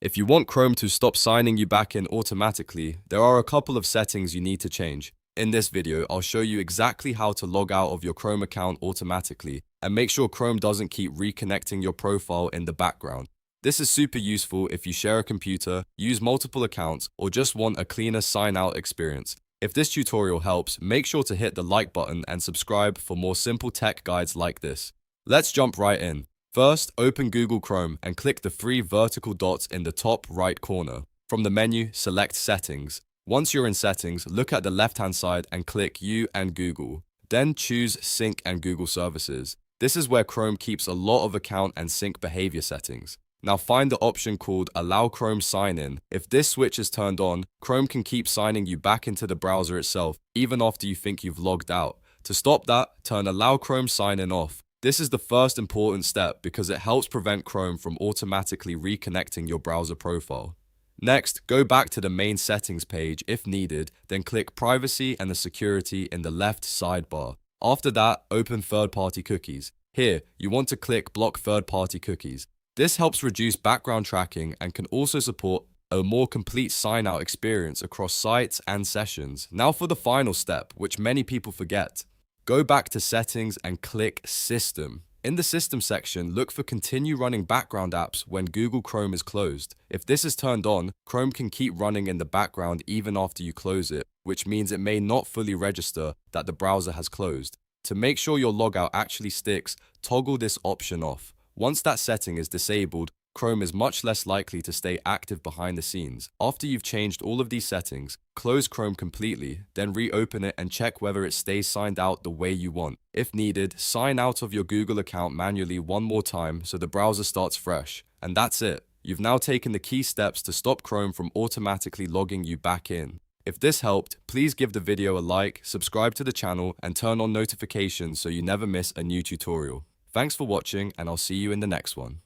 If you want Chrome to stop signing you back in automatically, there are a couple of settings you need to change. In this video, I'll show you exactly how to log out of your Chrome account automatically and make sure Chrome doesn't keep reconnecting your profile in the background. This is super useful if you share a computer, use multiple accounts, or just want a cleaner sign-out experience. If this tutorial helps, make sure to hit the like button and subscribe for more simple tech guides like this. Let's jump right in. First, open Google Chrome and click the three vertical dots in the top right corner. From the menu, select Settings. Once you're in Settings, look at the left-hand side and click You and Google. Then choose Sync and Google Services. This is where Chrome keeps a lot of account and sync behavior settings. Now find the option called Allow Chrome Sign-In. If this switch is turned on, Chrome can keep signing you back into the browser itself, even after you think you've logged out. To stop that, turn Allow Chrome Sign-In off. This is the first important step because it helps prevent Chrome from automatically reconnecting your browser profile. Next, go back to the main settings page if needed, then click Privacy and the Security in the left sidebar. After that, open third-party cookies. Here, you want to click Block Third-Party Cookies. This helps reduce background tracking and can also support a more complete sign-out experience across sites and sessions. Now for the final step, which many people forget. Go back to Settings and click System. In the System section, look for Continue Running Background Apps when Google Chrome is closed. If this is turned on, Chrome can keep running in the background even after you close it, which means it may not fully register that the browser has closed. To make sure your logout actually sticks, toggle this option off. Once that setting is disabled, Chrome is much less likely to stay active behind the scenes. After you've changed all of these settings, close Chrome completely, then reopen it and check whether it stays signed out the way you want. If needed, sign out of your Google account manually one more time so the browser starts fresh. And that's it. You've now taken the key steps to stop Chrome from automatically logging you back in. If this helped, please give the video a like, subscribe to the channel, and turn on notifications so you never miss a new tutorial. Thanks for watching, and I'll see you in the next one.